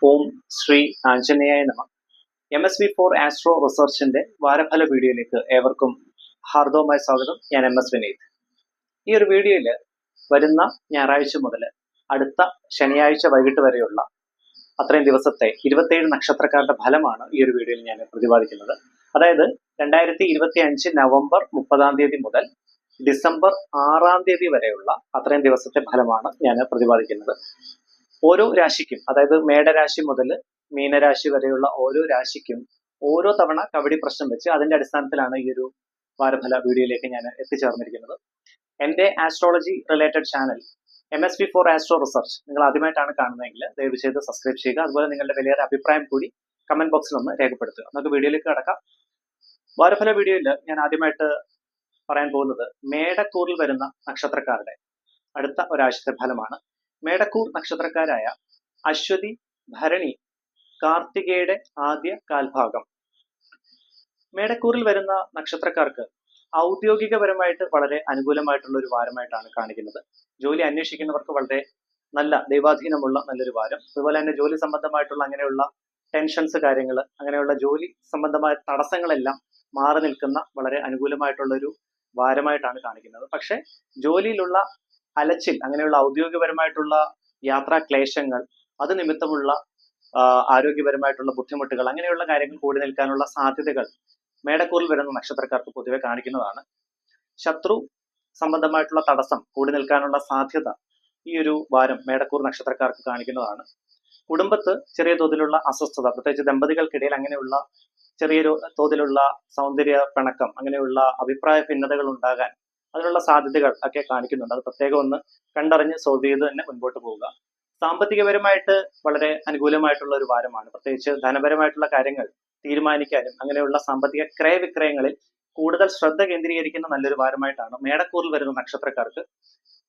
ഓം ശ്രീ ആഞ്ജനേയായ നമ. MSV4 astro റിസർച്ചിന്റെ വാരഫല വീഡിയോയിലേക്ക് ഏവർക്കും ഹാർദവമായ സ്വാഗതം. ഞാൻ MS വിനീത്. ഈ ഒരു വീഡിയോയിൽ വരുന്ന ഞായറാഴ്ച മുതൽ അടുത്ത ശനിയാഴ്ച വൈകിട്ട് വരെയുള്ള അത്രയും ദിവസത്തെ 27 നക്ഷത്രക്കാരുടെ ഫലമാണ് ഈ ഒരു വീഡിയോയിൽ ഞാൻ പ്രതിപാദിക്കുന്നത്. അതായത് 2025 നവംബർ 30 മുതൽ ഡിസംബർ 6 വരെയുള്ള അത്രയും ദിവസത്തെ ഫലമാണ് ഞാൻ പ്രതിപാദിക്കുന്നത്. ഓരോ രാശിക്കും, അതായത് മേടരാശി മുതൽ മീനരാശി വരെയുള്ള ഓരോ രാശിക്കും ഓരോ തവണ കബഡി പ്രശ്നം വെച്ച് അതിന്റെ അടിസ്ഥാനത്തിലാണ് ഈ ഒരു വാരഫല വീഡിയോയിലേക്ക് ഞാൻ എത്തിച്ചേർന്നിരിക്കുന്നത്. എന്റെ astrology related channel MSV4 astro research നിങ്ങൾ ആദ്യമായിട്ടാണ് കാണുന്നതെങ്കിൽ ദയവ് ചെയ്ത് സബ്സ്ക്രൈബ് ചെയ്യുക. അതുപോലെ നിങ്ങളുടെ വലിയൊരു അഭിപ്രായം കൂടി കമന്റ് ബോക്സിൽ ഒന്ന് രേഖപ്പെടുത്തുക. നമുക്ക് വീഡിയോയിലേക്ക് കടക്കാം. വാരഫല വീഡിയോയിൽ ഞാൻ ആദ്യമായിട്ട് പറയാൻ പോകുന്നത് മേടക്കൂറിൽ വരുന്ന നക്ഷത്രക്കാരുടെ അടുത്ത ഒരാഴ്ചത്തെ ഫലമാണ്. മേടക്കൂർ നക്ഷത്രക്കാരായ അശ്വതി, ഭരണി, കാർത്തികയുടെ ആദ്യ കാൽഭാഗം. മേടക്കൂറിൽ വരുന്ന നക്ഷത്രക്കാർക്ക് ഔദ്യോഗികപരമായിട്ട് വളരെ അനുകൂലമായിട്ടുള്ള ഒരു വാരമായിട്ടാണ് കാണിക്കുന്നത്. ജോലി അന്വേഷിക്കുന്നവർക്ക് വളരെ നല്ല ദൈവാധീനമുള്ള നല്ലൊരു വാരം. അതുപോലെ തന്നെ ജോലി സംബന്ധമായിട്ടുള്ള അങ്ങനെയുള്ള ടെൻഷൻസ്, കാര്യങ്ങൾ, അങ്ങനെയുള്ള ജോലി സംബന്ധമായ തടസ്സങ്ങളെല്ലാം മാറി നിൽക്കുന്ന വളരെ അനുകൂലമായിട്ടുള്ള ഒരു വാരമായിട്ടാണ് കാണിക്കുന്നത്. പക്ഷെ ജോലിയിലുള്ള അലച്ചിൽ, അങ്ങനെയുള്ള ഔദ്യോഗികപരമായിട്ടുള്ള യാത്രാ ക്ലേശങ്ങൾ, അത് നിമിത്തമുള്ള ആരോഗ്യപരമായിട്ടുള്ള ബുദ്ധിമുട്ടുകൾ, അങ്ങനെയുള്ള കാര്യങ്ങൾ കൂടി നിൽക്കാനുള്ള സാധ്യതകൾ മേടക്കൂറിൽ വരുന്ന നക്ഷത്രക്കാർക്ക് പൊതുവെ കാണിക്കുന്നതാണ്. ശത്രു സംബന്ധമായിട്ടുള്ള തടസ്സം കൂടി നിൽക്കാനുള്ള സാധ്യത ഈ ഒരു വാരം മേടക്കൂർ നക്ഷത്രക്കാർക്ക് കാണിക്കുന്നതാണ്. കുടുംബത്ത് ചെറിയ തോതിലുള്ള അസ്വസ്ഥത, പ്രത്യേകിച്ച് ദമ്പതികൾക്കിടയിൽ അങ്ങനെയുള്ള ചെറിയ തോതിലുള്ള സൗന്ദര്യ പിണക്കം, അങ്ങനെയുള്ള അഭിപ്രായ ഭിന്നതകൾ ഉണ്ടാകാൻ അതിനുള്ള സാധ്യതകൾ ഒക്കെ കാണിക്കുന്നുണ്ട്. അത് പ്രത്യേകം ഒന്ന് കണ്ടറിഞ്ഞ് സോൾവ് ചെയ്ത് തന്നെ മുൻപോട്ട് പോവുക. സാമ്പത്തികപരമായിട്ട് വളരെ അനുകൂലമായിട്ടുള്ള ഒരു വാരമാണ്. പ്രത്യേകിച്ച് ധനപരമായിട്ടുള്ള കാര്യങ്ങൾ തീരുമാനിക്കാനും അങ്ങനെയുള്ള സാമ്പത്തിക ക്രയവിക്രയങ്ങളിൽ കൂടുതൽ ശ്രദ്ധ കേന്ദ്രീകരിക്കുന്ന നല്ലൊരു വാരമായിട്ടാണ് മേടക്കൂറിൽ വരുന്ന നക്ഷത്രക്കാർക്ക്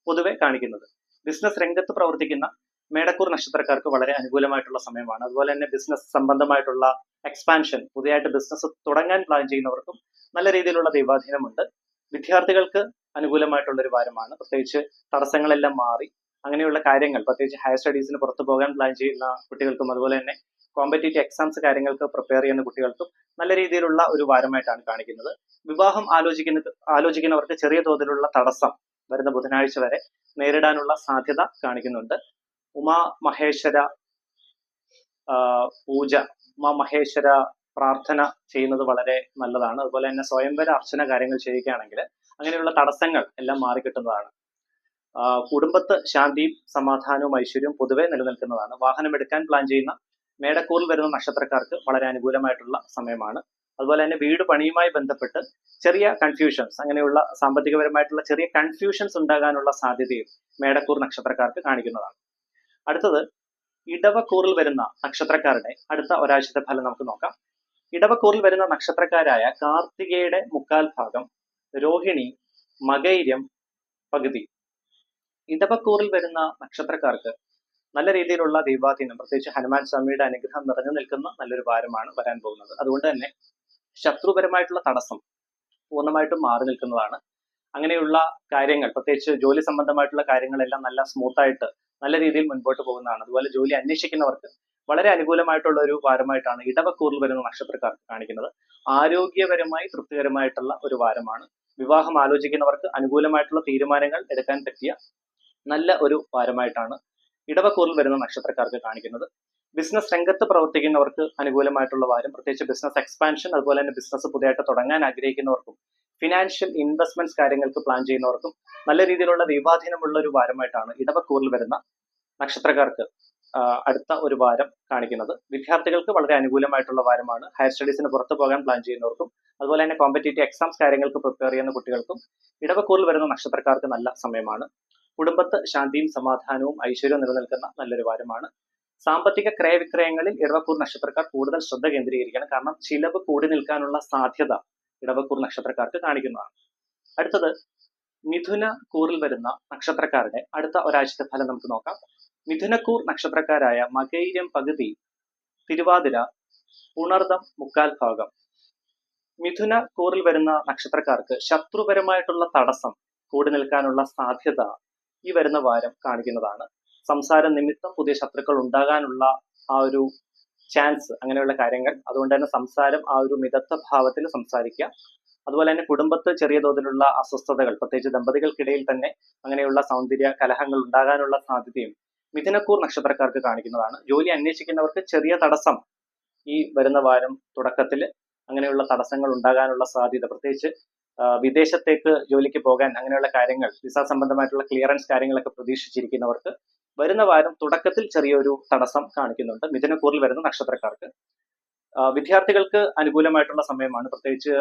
പൊതുവെ കാണിക്കുന്നത്. ബിസിനസ് രംഗത്ത് പ്രവർത്തിക്കുന്ന മേടക്കൂർ നക്ഷത്രക്കാർക്ക് വളരെ അനുകൂലമായിട്ടുള്ള സമയമാണ്. അതുപോലെ തന്നെ ബിസിനസ് സംബന്ധമായിട്ടുള്ള എക്സ്പാൻഷൻ, പുതിയതായിട്ട് ബിസിനസ് തുടങ്ങാൻ പ്ലാൻ ചെയ്യുന്നവർക്കും നല്ല രീതിയിലുള്ള ദൈവാധീനമുണ്ട്. വിദ്യാർത്ഥികൾക്ക് അനുകൂലമായിട്ടുള്ള ഒരു വാരമാണ്. പ്രത്യേകിച്ച് തടസ്സങ്ങളെല്ലാം മാറി അങ്ങനെയുള്ള കാര്യങ്ങൾ, പ്രത്യേകിച്ച് ഹയർ സ്റ്റഡീസിന് പുറത്തു പോകാൻ പ്ലാൻ ചെയ്യുന്ന കുട്ടികൾക്കും അതുപോലെ തന്നെ കോമ്പറ്റേറ്റീവ് എക്സാംസ് കാര്യങ്ങൾക്ക് പ്രിപ്പയർ ചെയ്യുന്ന കുട്ടികൾക്കും നല്ല രീതിയിലുള്ള ഒരു വാരമായിട്ടാണ് കാണിക്കുന്നത്. വിവാഹം ആലോചിക്കുന്നവർക്ക് ചെറിയ തോതിലുള്ള തടസ്സം വരുന്ന ബുധനാഴ്ച വരെ നേരിടാനുള്ള സാധ്യത കാണിക്കുന്നുണ്ട്. ഉമാമഹേശ്വര പൂജ, ഉമാമഹേശ്വര പ്രാർത്ഥന ചെയ്യുന്നത് വളരെ നല്ലതാണ്. അതുപോലെ തന്നെ സ്വയംവര അർച്ചന കാര്യങ്ങൾ ചെയ്യുകയാണെങ്കിൽ അങ്ങനെയുള്ള തടസ്സങ്ങൾ എല്ലാം മാറിക്കിട്ടുന്നതാണ്. കുടുംബത്ത് ശാന്തിയും സമാധാനവും ഐശ്വര്യവും പൊതുവെ നിലനിൽക്കുന്നതാണ്. വാഹനം എടുക്കാൻ പ്ലാൻ ചെയ്യുന്ന മേടക്കൂറിൽ വരുന്ന നക്ഷത്രക്കാർക്ക് വളരെ അനുകൂലമായിട്ടുള്ള സമയമാണ്. അതുപോലെ തന്നെ വീട് പണിയുമായി ബന്ധപ്പെട്ട് ചെറിയ കൺഫ്യൂഷൻസ്, അങ്ങനെയുള്ള സാമ്പത്തികപരമായിട്ടുള്ള ചെറിയ കൺഫ്യൂഷൻസ് ഉണ്ടാകാനുള്ള സാധ്യതയും മേടക്കൂർ നക്ഷത്രക്കാർക്ക് കാണിക്കുന്നതാണ്. അടുത്തത് ഇടവക്കൂറിൽ വരുന്ന നക്ഷത്രക്കാരുടെ അടുത്ത ഒരാഴ്ചത്തെ ഫലം നമുക്ക് നോക്കാം. ഇടവക്കൂറിൽ വരുന്ന നക്ഷത്രക്കാരായ കാർത്തികയുടെ മുക്കാൽ ഭാഗം, രോഹിണി, മകൈര്യം പകുതി. ഇടവക്കൂറിൽ വരുന്ന നക്ഷത്രക്കാർക്ക് നല്ല രീതിയിലുള്ള ദൈവാധീനം, പ്രത്യേകിച്ച് ഹനുമാൻ സ്വാമിയുടെ അനുഗ്രഹം നിറഞ്ഞു നിൽക്കുന്ന നല്ലൊരു വാരമാണ് വരാൻ പോകുന്നത്. അതുകൊണ്ട് തന്നെ ശത്രുപരമായിട്ടുള്ള തടസ്സം പൂർണ്ണമായിട്ടും മാറി നിൽക്കുന്നതാണ്. അങ്ങനെയുള്ള കാര്യങ്ങൾ, പ്രത്യേകിച്ച് ജോലി സംബന്ധമായിട്ടുള്ള കാര്യങ്ങളെല്ലാം നല്ല സ്മൂത്തായിട്ട് നല്ല രീതിയിൽ മുൻപോട്ട് പോകുന്നതാണ്. അതുപോലെ ജോലി അന്വേഷിക്കുന്നവർക്ക് വളരെ അനുകൂലമായിട്ടുള്ള ഒരു വാരമായിട്ടാണ് ഇടവക്കൂറിൽ വരുന്ന നക്ഷത്രക്കാർക്ക് കാണിക്കുന്നത്. ആരോഗ്യപരമായി തൃപ്തികരമായിട്ടുള്ള ഒരു വാരമാണ്. വിവാഹം ആലോചിക്കുന്നവർക്ക് അനുകൂലമായിട്ടുള്ള തീരുമാനങ്ങൾ എടുക്കാൻ പറ്റിയ നല്ല ഒരു വാരമായിട്ടാണ് ഇടവക്കൂറിൽ വരുന്ന നക്ഷത്രക്കാർക്ക് കാണിക്കുന്നത്. ബിസിനസ് രംഗത്ത് പ്രവർത്തിക്കുന്നവർക്ക് അനുകൂലമായിട്ടുള്ള വാരം, പ്രത്യേകിച്ച് ബിസിനസ് എക്സ്പാൻഷൻ, അതുപോലെ തന്നെ ബിസിനസ് പുതിയതായിട്ട് തുടങ്ങാൻ ആഗ്രഹിക്കുന്നവർക്കും ഫിനാൻഷ്യൽ ഇൻവെസ്റ്റ്മെന്റ്സ് കാര്യങ്ങൾക്ക് പ്ലാൻ ചെയ്യുന്നവർക്കും നല്ല രീതിയിലുള്ള ദൈവാധീനമുള്ള ഒരു വാരമായിട്ടാണ് ഇടവക്കൂറിൽ വരുന്ന നക്ഷത്രക്കാർക്ക് അടുത്ത ഒരു വാരം കാണിക്കുന്നത്. വിദ്യാർത്ഥികൾക്ക് വളരെ അനുകൂലമായിട്ടുള്ള വാരമാണ്. ഹയർ സ്റ്റഡീസിന് പുറത്തു പോകാൻ പ്ലാൻ ചെയ്യുന്നവർക്കും അതുപോലെ തന്നെ കോമ്പറ്റേറ്റീവ് എക്സാംസ് കാര്യങ്ങൾക്ക് പ്രിപ്പയർ ചെയ്യുന്ന കുട്ടികൾക്കും ഇടവക്കൂറിൽ വരുന്ന നക്ഷത്രക്കാർക്ക് നല്ല സമയമാണ്. കുടുംബത്ത് ശാന്തിയും സമാധാനവും ഐശ്വര്യവും നിലനിൽക്കുന്ന നല്ലൊരു വാരമാണ്. സാമ്പത്തിക ക്രയവിക്രയങ്ങളിൽ ഇടവക്കൂർ നക്ഷത്രക്കാർ കൂടുതൽ ശ്രദ്ധ കേന്ദ്രീകരിക്കണം. കാരണം ചിലവ് കൂടി നിൽക്കാനുള്ള സാധ്യത ഇടവക്കൂർ നക്ഷത്രക്കാർക്ക് കാണിക്കുന്നതാണ്. അടുത്തത് മിഥുന കൂറിൽ വരുന്ന നക്ഷത്രക്കാരുടെ അടുത്ത ഒരാഴ്ചത്തെ ഫലം നമുക്ക് നോക്കാം. മിഥുനക്കൂർ നക്ഷത്രക്കാരായ മകൈര്യം പകുതി, തിരുവാതിര, പുണർദം മുക്കാൽ ഭാഗം. മിഥുന കൂറിൽ വരുന്ന നക്ഷത്രക്കാർക്ക് ശത്രുപരമായിട്ടുള്ള തടസ്സം കൂടി നിൽക്കാനുള്ള സാധ്യത ഈ വരുന്ന വാരം കാണിക്കുന്നതാണ്. സംസാരം നിമിത്തം പുതിയ ശത്രുക്കൾ ഉണ്ടാകാനുള്ള ആ ഒരു ചാൻസ്, അങ്ങനെയുള്ള കാര്യങ്ങൾ. അതുകൊണ്ട് തന്നെ സംസാരം ആ ഒരു മിതത്വ ഭാവത്തിൽ സംസാരിക്കുക. അതുപോലെ തന്നെ കുടുംബത്ത് ചെറിയ തോതിലുള്ള അസ്വസ്ഥതകൾ, പ്രത്യേകിച്ച് ദമ്പതികൾക്കിടയിൽ തന്നെ അങ്ങനെയുള്ള സൗന്ദര്യ കലഹങ്ങൾ ഉണ്ടാകാനുള്ള സാധ്യതയും മിഥുനക്കൂർ നക്ഷത്രക്കാർക്ക് കാണിക്കുന്നതാണ്. ജോലി അന്വേഷിക്കുന്നവർക്ക് ചെറിയ തടസ്സം ഈ വരുന്ന വാരം തുടക്കത്തിൽ അങ്ങനെയുള്ള തടസ്സങ്ങൾ ഉണ്ടാകാനുള്ള സാധ്യത, പ്രത്യേകിച്ച് വിദേശത്തേക്ക് ജോലിക്ക് പോകാൻ അങ്ങനെയുള്ള കാര്യങ്ങൾ, വിസ സംബന്ധമായിട്ടുള്ള ക്ലിയറൻസ് കാര്യങ്ങളൊക്കെ പ്രതീക്ഷിച്ചിരിക്കുന്നവർക്ക് വരുന്ന വാരം തുടക്കത്തിൽ ചെറിയൊരു തടസ്സം കാണിക്കുന്നുണ്ട് മിഥുനക്കൂറിൽ വരുന്ന നക്ഷത്രക്കാർക്ക്. വിദ്യാർത്ഥികൾക്ക് അനുകൂലമായിട്ടുള്ള സമയമാണ്, പ്രത്യേകിച്ച്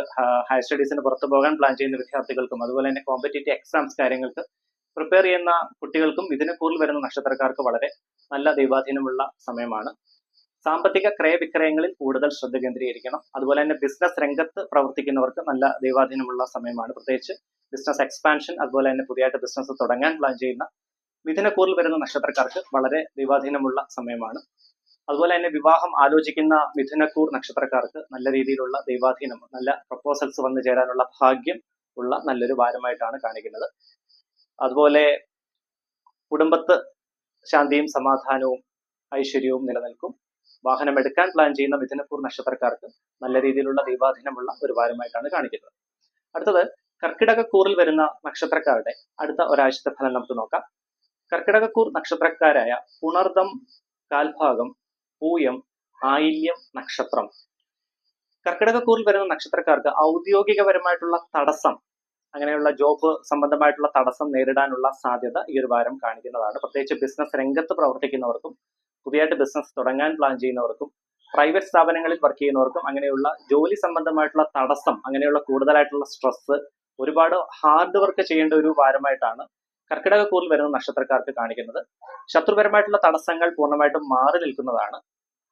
ഹയർ സ്റ്റഡീസിന് പുറത്തു പോകാൻ പ്ലാൻ ചെയ്യുന്ന വിദ്യാർത്ഥികൾക്കും അതുപോലെ തന്നെ കോമ്പറ്റേറ്റീവ് എക്സാംസ് കാര്യങ്ങൾക്ക് പ്രിപ്പയർ ചെയ്യുന്ന കുട്ടികൾക്കും മിഥുനക്കൂറിൽ വരുന്ന നക്ഷത്രക്കാർക്ക് വളരെ നല്ല ദൈവാധീനമുള്ള സമയമാണ്. സാമ്പത്തിക ക്രയവിക്രയങ്ങളിൽ കൂടുതൽ ശ്രദ്ധ കേന്ദ്രീകരിക്കണം. അതുപോലെ തന്നെ ബിസിനസ് രംഗത്ത് പ്രവർത്തിക്കുന്നവർക്ക് നല്ല ദൈവാധീനമുള്ള സമയമാണ്, പ്രത്യേകിച്ച് ബിസിനസ് എക്സ്പാൻഷൻ അതുപോലെ തന്നെ പുതിയതായിട്ട് ബിസിനസ് തുടങ്ങാൻ പ്ലാൻ ചെയ്യുന്ന മിഥുനക്കൂറിൽ വരുന്ന നക്ഷത്രക്കാർക്ക് വളരെ ദൈവാധീനമുള്ള സമയമാണ്. അതുപോലെ തന്നെ വിവാഹം ആലോചിക്കുന്ന മിഥുനക്കൂർ നക്ഷത്രക്കാർക്ക് നല്ല രീതിയിലുള്ള ദൈവാധീനം, നല്ല പ്രപ്പോസൽസ് വന്നു ചേരാനുള്ള ഭാഗ്യം ഉള്ള നല്ലൊരു വാരമായിട്ടാണ് കാണിക്കുന്നത്. അതുപോലെ കുടുംബത്ത് ശാന്തിയും സമാധാനവും ഐശ്വര്യവും നിലനിൽക്കും. വാഹനം എടുക്കാൻ പ്ലാൻ ചെയ്യുന്ന മിഥുനക്കൂർ നക്ഷത്രക്കാർക്ക് നല്ല രീതിയിലുള്ള ദൈവാധീനമുള്ള ഒരു വാരമായിട്ടാണ് കാണിക്കുന്നത്. അടുത്തത് കർക്കിടകക്കൂറിൽ വരുന്ന നക്ഷത്രക്കാരുടെ അടുത്ത ഒരാഴ്ചത്തെ ഫലം നമുക്ക് നോക്കാം. കർക്കിടകക്കൂർ നക്ഷത്രക്കാരായ പുണർദം, കാൽഭാഗം, പൂയം, ആയില്യം നക്ഷത്രം. കർക്കിടകക്കൂറിൽ വരുന്ന നക്ഷത്രക്കാർക്ക് ഔദ്യോഗികപരമായിട്ടുള്ള തടസ്സം, അങ്ങനെയുള്ള ജോബ് സംബന്ധമായിട്ടുള്ള തടസ്സം നേരിടാനുള്ള സാധ്യത ഈ ഒരു വാരം കാണിക്കുന്നതാണ്. പ്രത്യേകിച്ച് ബിസിനസ് രംഗത്ത് പ്രവർത്തിക്കുന്നവർക്കും പുതിയതായിട്ട് ബിസിനസ് തുടങ്ങാൻ പ്ലാൻ ചെയ്യുന്നവർക്കും പ്രൈവറ്റ് സ്ഥാപനങ്ങളിൽ വർക്ക് ചെയ്യുന്നവർക്കും അങ്ങനെയുള്ള ജോലി സംബന്ധമായിട്ടുള്ള തടസ്സം, അങ്ങനെയുള്ള കൂടുതലായിട്ടുള്ള സ്ട്രെസ്, ഒരുപാട് ഹാർഡ് വർക്ക് ചെയ്യേണ്ട ഒരു വാരമായിട്ടാണ് കർക്കിടകക്കൂറിൽ വരുന്ന നക്ഷത്രക്കാർക്ക് കാണിക്കുന്നത്. ശത്രുപരമായിട്ടുള്ള തടസ്സങ്ങൾ പൂർണ്ണമായിട്ടും മാറി നിൽക്കുന്നതാണ്.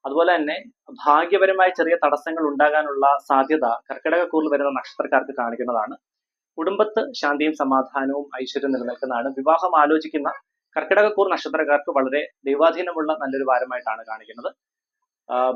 അതുപോലെ തന്നെ ഭാഗ്യപരമായ ചെറിയ തടസ്സങ്ങൾ ഉണ്ടാകാനുള്ള സാധ്യത കർക്കിടകക്കൂറിൽ വരുന്ന നക്ഷത്രക്കാർക്ക് കാണിക്കുന്നതാണ്. കുടുംബത്ത് ശാന്തിയും സമാധാനവും ഐശ്വര്യം നിലനിൽക്കുന്നതാണ്. വിവാഹം ആലോചിക്കുന്ന കർക്കിടകക്കൂർ നക്ഷത്രക്കാർക്ക് വളരെ ദൈവാധീനമുള്ള നല്ലൊരു വാരമായിട്ടാണ് കാണിക്കുന്നത്.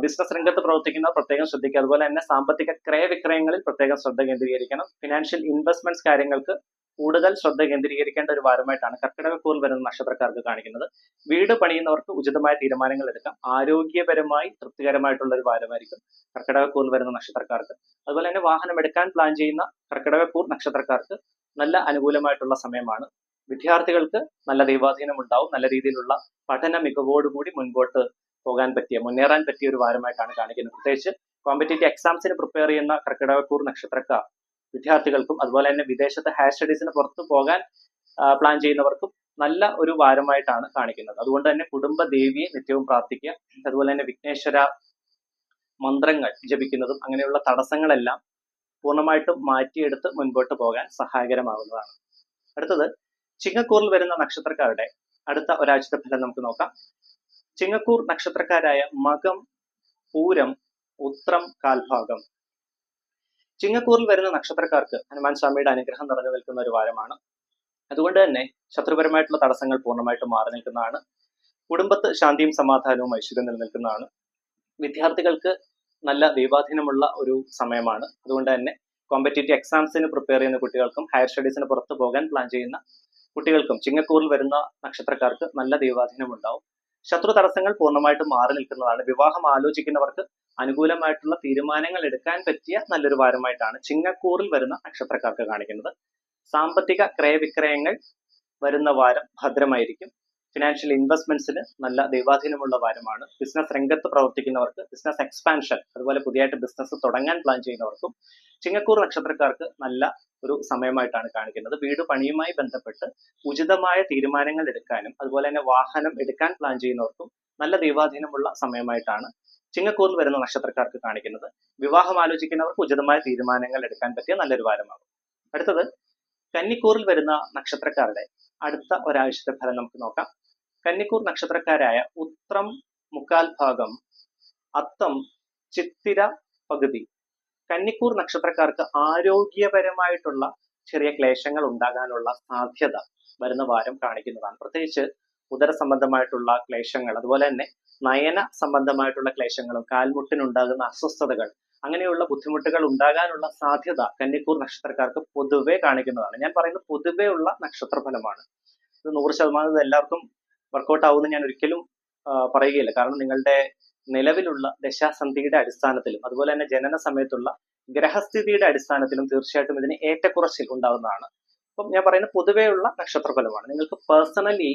ബിസിനസ് രംഗത്ത് പ്രവർത്തിക്കുന്ന പ്രത്യേകം ശ്രദ്ധിക്കുക. അതുപോലെ തന്നെ സാമ്പത്തിക ക്രയവിക്രയങ്ങളിൽ പ്രത്യേകം ശ്രദ്ധ കേന്ദ്രീകരിക്കണം. ഫിനാൻഷ്യൽ ഇൻവെസ്റ്റ്മെന്റ്സ് കാര്യങ്ങൾക്ക് കൂടുതൽ ശ്രദ്ധ കേന്ദ്രീകരിക്കേണ്ട ഒരു വാരമായിട്ടാണ് കർക്കിടകക്കൂറിൽ വരുന്ന നക്ഷത്രക്കാർക്ക് കാണിക്കുന്നത്. വീട് പണിയുന്നവർക്ക് ഉചിതമായ തീരുമാനങ്ങൾ എടുക്കാം. ആരോഗ്യപരമായി തൃപ്തികരമായിട്ടുള്ള ഒരു വാരമായിരിക്കും കർക്കിടകക്കൂറിൽ വരുന്ന നക്ഷത്രക്കാർക്ക്. അതുപോലെ തന്നെ വാഹനം എടുക്കാൻ പ്ലാൻ ചെയ്യുന്ന കർക്കിടകക്കൂർ നക്ഷത്രക്കാർക്ക് നല്ല അനുകൂലമായിട്ടുള്ള സമയമാണ്. വിദ്യാർത്ഥികൾക്ക് നല്ല ദൈവാധീനം ഉണ്ടാവും. നല്ല രീതിയിലുള്ള പഠന മികവോടുകൂടി മുൻപോട്ട് പോകാൻ പറ്റിയ, മുന്നേറാൻ പറ്റിയ ഒരു വാരമായിട്ടാണ് കാണിക്കുന്നത്. പ്രത്യേകിച്ച് കോമ്പറ്റേറ്റീവ് എക്സാംസിന് പ്രിപ്പയർ ചെയ്യുന്ന കർക്കിടകക്കൂർ നക്ഷത്രക്കാർ വിദ്യാർത്ഥികൾക്കും അതുപോലെ തന്നെ വിദേശത്ത് ഹയർ സ്റ്റഡീസിന് പുറത്തു പോകാൻ പ്ലാൻ ചെയ്യുന്നവർക്കും നല്ല ഒരു വാരമായിട്ടാണ് കാണിക്കുന്നത്. അതുകൊണ്ട് തന്നെ കുടുംബ ദേവിയെ നിത്യവും പ്രാർത്ഥിക്കുക. അതുപോലെ തന്നെ വിഘ്നേശ്വര മന്ത്രങ്ങൾ ജപിക്കുന്നതും അങ്ങനെയുള്ള തടസ്സങ്ങളെല്ലാം പൂർണ്ണമായിട്ടും മാറ്റിയെടുത്ത് മുൻപോട്ട് പോകാൻ സഹായകരമാകുന്നതാണ്. അടുത്തത് ചിങ്ങക്കൂറിൽ വരുന്ന നക്ഷത്രക്കാരുടെ അടുത്ത ഒരാഴ്ചത്തെ ഫലം നമുക്ക് നോക്കാം. ചിങ്ങക്കൂർ നക്ഷത്രക്കാരായ മകം, പൂരം, ഉത്രം, കാൽഭാഗം. ചിങ്ങക്കൂറിൽ വരുന്ന നക്ഷത്രക്കാർക്ക് ഹനുമാൻ സ്വാമിയുടെ അനുഗ്രഹം നിറഞ്ഞു നിൽക്കുന്ന ഒരു വാരമാണ്. അതുകൊണ്ട് തന്നെ ശത്രുപരമായിട്ടുള്ള തടസ്സങ്ങൾ പൂർണ്ണമായിട്ടും മാറി നിൽക്കുന്നതാണ്. കുടുംബത്ത് ശാന്തിയും സമാധാനവും ഐശ്വര്യം നിലനിൽക്കുന്നതാണ്. വിദ്യാർത്ഥികൾക്ക് നല്ല ദൈവാധീനമുള്ള ഒരു സമയമാണ്. അതുകൊണ്ട് തന്നെ കോമ്പറ്റേറ്റീവ് എക്സാംസിന് പ്രിപ്പയർ ചെയ്യുന്ന കുട്ടികൾക്കും ഹയർ സ്റ്റഡീസിന് പുറത്തു പോകാൻ പ്ലാൻ ചെയ്യുന്ന കുട്ടികൾക്കും ചിങ്ങക്കൂറിൽ വരുന്ന നക്ഷത്രക്കാർക്ക് നല്ല ദൈവാധീനം ഉണ്ടാവും. ശത്രു തടസ്സങ്ങൾ പൂർണ്ണമായിട്ടും മാറി നിൽക്കുന്നതാണ്. വിവാഹം ആലോചിക്കുന്നവർക്ക് അനുകൂലമായിട്ടുള്ള തീരുമാനങ്ങൾ എടുക്കാൻ പറ്റിയ നല്ലൊരു വാരമായിട്ടാണ് ചിങ്ങക്കൂറിൽ വരുന്ന നക്ഷത്രക്കാർക്ക് കാണിക്കുന്നത്. സാമ്പത്തിക ക്രയവിക്രയങ്ങൾ വരുന്ന വാരം ഭദ്രമായിരിക്കും. ഫിനാൻഷ്യൽ ഇൻവെസ്റ്റ്മെന്റ്സിന് നല്ല ദൈവാധീനമുള്ള വാരമാണ്. ബിസിനസ് രംഗത്ത് പ്രവർത്തിക്കുന്നവർക്ക് ബിസിനസ് എക്സ്പാൻഷൻ, അതുപോലെ പുതിയതായിട്ട് ബിസിനസ് തുടങ്ങാൻ പ്ലാൻ ചെയ്യുന്നവർക്കും ചിങ്ങക്കൂർ നക്ഷത്രക്കാർക്ക് നല്ല ഒരു സമയമായിട്ടാണ് കാണിക്കുന്നത്. വീട് പണിയുമായി ബന്ധപ്പെട്ട് ഉചിതമായ തീരുമാനങ്ങൾ എടുക്കാനും അതുപോലെ തന്നെ വാഹനം എടുക്കാൻ പ്ലാൻ ചെയ്യുന്നവർക്കും നല്ല ദൈവാധീനമുള്ള സമയമായിട്ടാണ് ചിങ്ങക്കൂറിൽ വരുന്ന നക്ഷത്രക്കാർക്ക് കാണിക്കുന്നത്. വിവാഹം ആലോചിക്കുന്നവർക്ക് ഉചിതമായ തീരുമാനങ്ങൾ എടുക്കാൻ പറ്റിയ നല്ലൊരു വാരമാകും. അടുത്തത് കന്നിക്കൂറിൽ വരുന്ന നക്ഷത്രക്കാരുടെ അടുത്ത ഒരാഴ്ചത്തെ ഫലം നമുക്ക് നോക്കാം. കന്നിക്കൂർ നക്ഷത്രക്കാരായ ഉത്രം, മുക്കാൽ ഭാഗം, അത്തം, ചിത്തിര പകുതി. കന്നിക്കൂർ നക്ഷത്രക്കാർക്ക് ആരോഗ്യപരമായിട്ടുള്ള ചെറിയ ക്ലേശങ്ങൾ ഉണ്ടാകാനുള്ള സാധ്യത വരുന്ന വാരം കാണിക്കുന്നതാണ്. പ്രത്യേകിച്ച് ഉദര സംബന്ധമായിട്ടുള്ള ക്ലേശങ്ങൾ, അതുപോലെ തന്നെ നയന സംബന്ധമായിട്ടുള്ള ക്ലേശങ്ങളും കാൽമുട്ടിനുണ്ടാകുന്ന അസ്വസ്ഥതകൾ, അങ്ങനെയുള്ള ബുദ്ധിമുട്ടുകൾ ഉണ്ടാകാനുള്ള സാധ്യത കന്നിക്കൂർ നക്ഷത്രക്കാർക്ക് പൊതുവെ കാണിക്കുന്നതാണ്. ഞാൻ പറയുന്നത് പൊതുവെ ഉള്ള നക്ഷത്രഫലമാണ്. ഇത് 100% എല്ലാവർക്കും വർക്കൗട്ട് ആവുമെന്ന് ഞാൻ ഒരിക്കലും പറയുകയില്ല. കാരണം നിങ്ങളുടെ നിലവിലുള്ള ദശാസന്ധിയുടെ അടിസ്ഥാനത്തിലും അതുപോലെ തന്നെ ജനന സമയത്തുള്ള ഗ്രഹസ്ഥിതിയുടെ അടിസ്ഥാനത്തിലും തീർച്ചയായിട്ടും ഇതിന് ഏറ്റക്കുറച്ചിൽ ഉണ്ടാവുന്നതാണ്. അപ്പം ഞാൻ പറയുന്ന പൊതുവെയുള്ള നക്ഷത്രഫലമാണ്. നിങ്ങൾക്ക് പേഴ്സണലി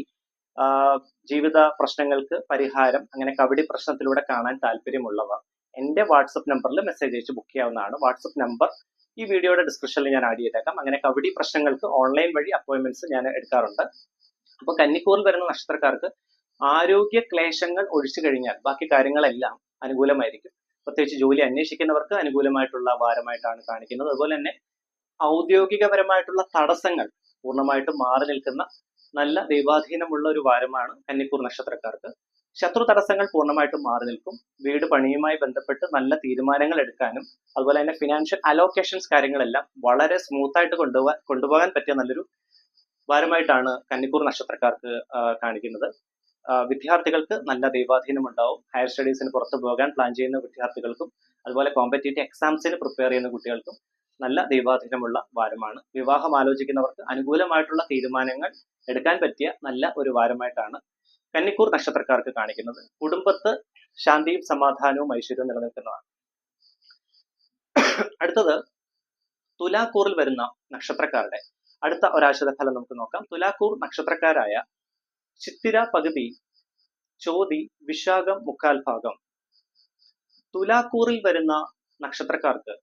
ജീവിത പ്രശ്നങ്ങൾക്ക് പരിഹാരം അങ്ങനെ കബഡി പ്രശ്നത്തിലൂടെ കാണാൻ താല്പര്യമുള്ളവർ എന്റെ വാട്സപ്പ് നമ്പറിൽ മെസ്സേജ് അയച്ച് ബുക്ക് ചെയ്യാവുന്നതാണ്. വാട്സപ്പ് നമ്പർ ഈ വീഡിയോയുടെ ഡിസ്ക്രിപ്ഷനിൽ ഞാൻ ആഡ് ചെയ്തേക്കാം. അങ്ങനെ കബഡി പ്രശ്നങ്ങൾക്ക് ഓൺലൈൻ വഴി അപ്പോയിന്റ്മെന്റ്സ് ഞാൻ എടുക്കാറുണ്ട്. അപ്പൊ കന്നിക്കൂറിൽ വരുന്ന നക്ഷത്രക്കാർക്ക് ആരോഗ്യ ക്ലേശങ്ങൾ ഒഴിച്ചു കഴിഞ്ഞാൽ ബാക്കി കാര്യങ്ങളെല്ലാം അനുകൂലമായിരിക്കും. പ്രത്യേകിച്ച് ജോലി അന്വേഷിക്കുന്നവർക്ക് അനുകൂലമായിട്ടുള്ള വാരമായിട്ടാണ് കാണിക്കുന്നത്. അതുപോലെ തന്നെ ഔദ്യോഗികപരമായിട്ടുള്ള തടസ്സങ്ങൾ പൂർണ്ണമായിട്ടും മാറി നിൽക്കുന്ന നല്ല ദൈവാധീനമുള്ള ഒരു വാരമാണ് കന്നിക്കൂർ നക്ഷത്രക്കാർക്ക്. ശത്രു തടസ്സങ്ങൾ പൂർണ്ണമായിട്ടും മാറി നിൽക്കും. വീട് പണിയുമായി ബന്ധപ്പെട്ട് നല്ല തീരുമാനങ്ങൾ എടുക്കാനും അതുപോലെ തന്നെ ഫിനാൻഷ്യൽ അലോക്കേഷൻസ് കാര്യങ്ങളെല്ലാം വളരെ സ്മൂത്ത് ആയിട്ട് കൊണ്ടുപോകാൻ പറ്റിയ നല്ലൊരു വാരമായിട്ടാണ് കന്നിക്കൂർ നക്ഷത്രക്കാർക്ക് കാണിക്കുന്നത്. വിദ്യാർത്ഥികൾക്ക് നല്ല ദൈവാധീനം ഉണ്ടാവും. ഹയർ സ്റ്റഡീസിന് പുറത്തു പോകാൻ പ്ലാൻ ചെയ്യുന്ന വിദ്യാർത്ഥികൾക്കും അതുപോലെ കോമ്പറ്റേറ്റീവ് എക്സാംസിന് പ്രിപ്പയർ ചെയ്യുന്ന കുട്ടികൾക്കും നല്ല ദൈവാധീനമുള്ള വാരമാണ്. വിവാഹം ആലോചിക്കുന്നവർക്ക് അനുകൂലമായിട്ടുള്ള തീരുമാനങ്ങൾ എടുക്കാൻ പറ്റിയ നല്ല ഒരു വാരമായിട്ടാണ് കന്നിക്കൂർ നക്ഷത്രക്കാർക്ക് കാണിക്കുന്നത്. കുടുംബത്ത് ശാന്തിയും സമാധാനവും ഐശ്വര്യവും നിലനിൽക്കുന്നതാണ്. അടുത്തത് തുലാക്കൂറിൽ വരുന്ന നക്ഷത്രക്കാരുടെ അടുത്ത ഒരാഴ്ചത്തെ ഫലം നമുക്ക് നോക്കാം. തുലാക്കൂർ നക്ഷത്രക്കാരായ ചിത്തിര പകുതി, ചോതി, വിശാഖം മുക്കാൽ ഭാഗം. തുലാക്കൂറിൽ വരുന്ന നക്ഷത്രക്കാർക്ക്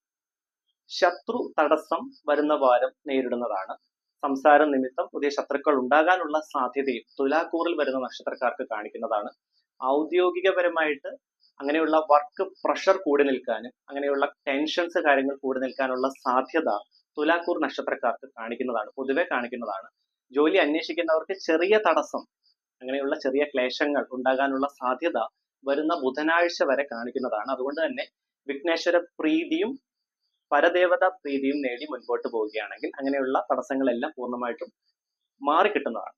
ശത്രു തടസ്സം വരുന്ന വാരം നേരിടുന്നതാണ്. സംസാരം നിമിത്തം പുതിയ ശത്രുക്കൾ ഉണ്ടാകാനുള്ള സാധ്യതയും തുലാക്കൂറിൽ വരുന്ന നക്ഷത്രക്കാർക്ക് കാണിക്കുന്നതാണ്. ഔദ്യോഗികപരമായിട്ട് അങ്ങനെയുള്ള വർക്ക് പ്രഷർ കൂടി നിൽക്കാനും അങ്ങനെയുള്ള ടെൻഷൻസ് കാര്യങ്ങൾ കൂടി നിൽക്കാനുള്ള സാധ്യത തുലാക്കൂർ നക്ഷത്രക്കാർക്ക് കാണിക്കുന്നതാണ്, പൊതുവെ കാണിക്കുന്നതാണ്. ജോലി അന്വേഷിക്കുന്നവർക്ക് ചെറിയ തടസ്സം അങ്ങനെയുള്ള ചെറിയ ക്ലേശങ്ങൾ ഉണ്ടാകാനുള്ള സാധ്യത വരുന്ന ബുധനാഴ്ച വരെ കാണിക്കുന്നതാണ്. അതുകൊണ്ട് തന്നെ വിഘ്നേശ്വര പ്രീതിയും പരദേവത പ്രീതിയും നേടി മുൻപോട്ട് പോവുകയാണെങ്കിൽ അങ്ങനെയുള്ള തടസ്സങ്ങളെല്ലാം പൂർണ്ണമായിട്ടും മാറിക്കിട്ടുന്നതാണ്.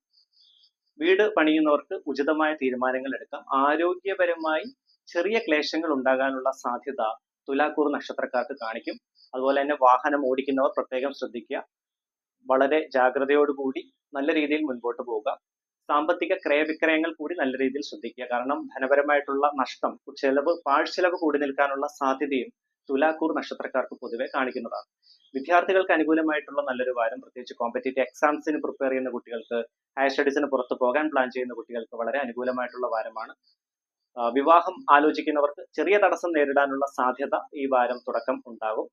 വീട് പണിയുന്നവർക്ക് ഉചിതമായ തീരുമാനങ്ങൾ എടുക്കാം. ആരോഗ്യപരമായി ചെറിയ ക്ലേശങ്ങൾ ഉണ്ടാകാനുള്ള സാധ്യത തുലാക്കൂർ നക്ഷത്രക്കാർക്ക് കാണിക്കും. അതുപോലെ തന്നെ വാഹനം ഓടിക്കുന്നവർ പ്രത്യേകം ശ്രദ്ധിക്കുക. വളരെ ജാഗ്രതയോടുകൂടി നല്ല രീതിയിൽ മുൻപോട്ട് പോവുക. സാമ്പത്തിക ക്രയവിക്രയങ്ങൾ കൂടി നല്ല രീതിയിൽ ശ്രദ്ധിക്കുക. കാരണം ധനപരമായിട്ടുള്ള നഷ്ടം, പാഴ്ചെലവ് കൂടി നിൽക്കാനുള്ള സാധ്യതയും തുലാക്കൂർ നക്ഷത്രക്കാർക്ക് പൊതുവെ കാണിക്കുന്നതാണ്. വിദ്യാർത്ഥികൾക്ക് അനുകൂലമായിട്ടുള്ള നല്ലൊരു വാരം, പ്രത്യേകിച്ച് കോമ്പറ്റേറ്റീവ് എക്സാംസിന് പ്രിപ്പയർ ചെയ്യുന്ന കുട്ടികൾക്ക്, ഹയർ സ്റ്റഡീസിന് പുറത്ത് പോകാൻ പ്ലാൻ ചെയ്യുന്ന കുട്ടികൾക്ക് വളരെ അനുകൂലമായിട്ടുള്ള വാരമാണ്. വിവാഹം ആലോചിക്കുന്നവർക്ക് ചെറിയ തടസ്സം നേരിടാനുള്ള സാധ്യത ഈ വാരം തുടക്കം ഉണ്ടാകും.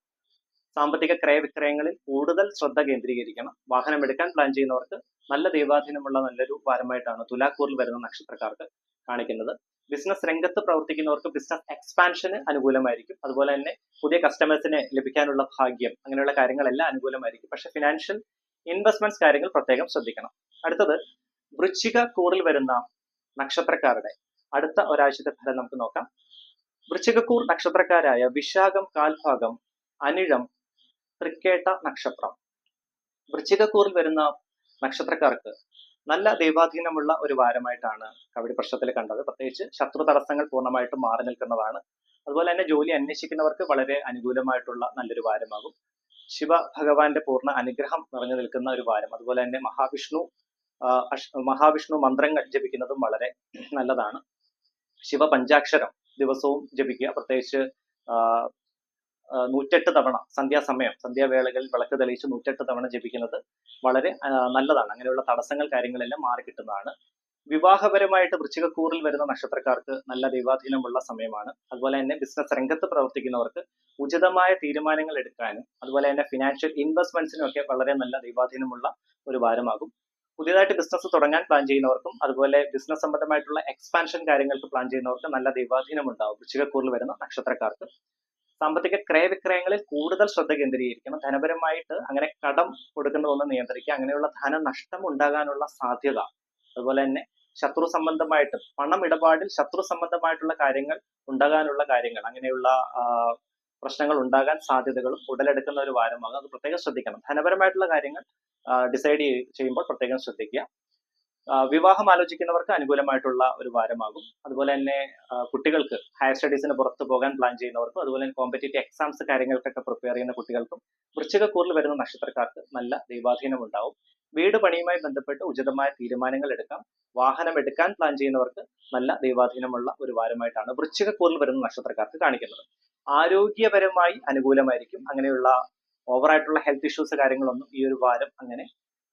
സാമ്പത്തിക ക്രയവിക്രയങ്ങളിൽ കൂടുതൽ ശ്രദ്ധ കേന്ദ്രീകരിക്കണം. വാഹനം എടുക്കാൻ പ്ലാൻ ചെയ്യുന്നവർക്ക് നല്ല ദൈവാധീനമുള്ള നല്ലൊരു വാരമായിട്ടാണ് തുലാക്കൂറിൽ വരുന്ന നക്ഷത്രക്കാർക്ക് കാണിക്കുന്നത്. ബിസിനസ് രംഗത്ത് പ്രവർത്തിക്കുന്നവർക്ക് ബിസിനസ് എക്സ്പാൻഷന് അനുകൂലമായിരിക്കും. അതുപോലെ തന്നെ പുതിയ കസ്റ്റമേഴ്സിനെ ലഭിക്കാനുള്ള ഭാഗ്യം അങ്ങനെയുള്ള കാര്യങ്ങളെല്ലാം അനുകൂലമായിരിക്കും. പക്ഷെ ഫിനാൻഷ്യൽ ഇൻവെസ്റ്റ്മെന്റ്സ് കാര്യങ്ങൾ പ്രത്യേകം ശ്രദ്ധിക്കണം. അടുത്തത് വൃശ്ചിക കൂറിൽ വരുന്ന നക്ഷത്രക്കാരുടെ അടുത്ത ഒരാഴ്ചത്തെ ഫലം നമുക്ക് നോക്കാം. വൃശ്ചികക്കൂർ നക്ഷത്രക്കാരായ വിശാഖം കാൽഭാഗം, അനിഴം, തൃക്കേട്ട നക്ഷത്രം. വൃശ്ചികക്കൂറിൽ വരുന്ന നക്ഷത്രക്കാർക്ക് നല്ല ദൈവാധീനമുള്ള ഒരു വാരമായിട്ടാണ് കബഡി പ്രശ്നത്തിൽ കണ്ടത്. പ്രത്യേകിച്ച് ശത്രു തടസ്സങ്ങൾ പൂർണ്ണമായിട്ടും മാറി നിൽക്കുന്നതാണ്. അതുപോലെ തന്നെ ജോലി അന്വേഷിക്കുന്നവർക്ക് വളരെ അനുകൂലമായിട്ടുള്ള നല്ലൊരു വാരമാകും. ശിവ ഭഗവാന്റെ പൂർണ്ണ അനുഗ്രഹം നിറഞ്ഞു നിൽക്കുന്ന ഒരു വാരം. അതുപോലെ തന്നെ മഹാവിഷ്ണു മന്ത്രങ്ങൾ ജപിക്കുന്നതും വളരെ നല്ലതാണ്. ശിവ പഞ്ചാക്ഷരം ദിവസവും ജപിക്കുക. പ്രത്യേകിച്ച് 108 തവണ സന്ധ്യാവേളകളിൽ വിളക്ക് തെളിയിച്ച് 108 തവണ ജപിക്കുന്നത് വളരെ നല്ലതാണ്. അങ്ങനെയുള്ള തടസ്സങ്ങൾ കാര്യങ്ങളെല്ലാം മാറിക്കിട്ടുന്നതാണ്. വിവാഹപരമായിട്ട് വൃശ്ചികക്കൂറിൽ വരുന്ന നക്ഷത്രക്കാർക്ക് നല്ല ദൈവാധീനമുള്ള സമയമാണ്. അതുപോലെ തന്നെ ബിസിനസ് രംഗത്ത് പ്രവർത്തിക്കുന്നവർക്ക് ഉചിതമായ തീരുമാനങ്ങൾ എടുക്കാനും അതുപോലെ തന്നെ ഫിനാൻഷ്യൽ ഇൻവെസ്റ്റ്മെന്റ്സിനും ഒക്കെ വളരെ നല്ല ദൈവാധീനമുള്ള ഒരു വാരമാകും. പുതിയതായിട്ട് ബിസിനസ് തുടങ്ങാൻ പ്ലാൻ ചെയ്യുന്നവർക്കും അതുപോലെ ബിസിനസ് സംബന്ധമായിട്ടുള്ള എക്സ്പാൻഷൻ കാര്യങ്ങൾക്ക് പ്ലാൻ ചെയ്യുന്നവർക്ക് നല്ല ദൈവാധീനം ഉണ്ടാവും വൃശ്ചികക്കൂറിൽ വരുന്ന നക്ഷത്രക്കാർക്ക്. സാമ്പത്തിക ക്രയവിക്രയങ്ങളിൽ കൂടുതൽ ശ്രദ്ധ കേന്ദ്രീകരിക്കണം. ധനപരമായിട്ട് അങ്ങനെ കടം കൊടുക്കുന്നതൊന്ന് നിയന്ത്രിക്കുക. അങ്ങനെയുള്ള ധനനഷ്ടം ഉണ്ടാകാനുള്ള സാധ്യത, അതുപോലെ തന്നെ ശത്രു സംബന്ധമായിട്ട് പണമിടപാടിൽ ശത്രു സംബന്ധമായിട്ടുള്ള കാര്യങ്ങൾ ഉണ്ടാകാനുള്ള കാര്യങ്ങൾ, അങ്ങനെയുള്ള പ്രശ്നങ്ങൾ ഉണ്ടാകാൻ സാധ്യതകളും ഉടലെടുക്കുന്ന ഒരു വാരമാകും. അത് പ്രത്യേകം ശ്രദ്ധിക്കണം. ധനപരമായിട്ടുള്ള കാര്യങ്ങൾ ഡിസൈഡ് ചെയ്യുമ്പോൾ പ്രത്യേകം ശ്രദ്ധിക്കുക. വിവാഹം ആലോചിക്കുന്നവർക്ക് അനുകൂലമായിട്ടുള്ള ഒരു വാരമാകും. അതുപോലെ തന്നെ കുട്ടികൾക്ക് ഹയർ സ്റ്റഡീസിന് പുറത്ത് പോകാൻ പ്ലാൻ ചെയ്യുന്നവർക്കും അതുപോലെ തന്നെ കോമ്പറ്റേറ്റീവ് എക്സാംസ് കാര്യങ്ങൾക്കൊക്കെ പ്രിപ്പയർ ചെയ്യുന്ന കുട്ടികൾക്കും വൃശ്ചികക്കൂറിൽ വരുന്ന നക്ഷത്രക്കാർക്ക് നല്ല ദൈവാധീനം ഉണ്ടാവും. വീട് പണിയുമായി ബന്ധപ്പെട്ട് ഉചിതമായ തീരുമാനങ്ങൾ എടുക്കാം. വാഹനം എടുക്കാൻ പ്ലാൻ ചെയ്യുന്നവർക്ക് നല്ല ദൈവാധീനമുള്ള ഒരു വാരമായിട്ടാണ് വൃശ്ചികക്കൂറിൽ വരുന്ന നക്ഷത്രക്കാർക്ക് കാണിക്കുന്നത്. ആരോഗ്യപരമായി അനുകൂലമായിരിക്കും. അങ്ങനെയുള്ള ഓവറായിട്ടുള്ള ഹെൽത്ത് ഇഷ്യൂസ് കാര്യങ്ങളൊന്നും ഈ ഒരു വാരം അങ്ങനെ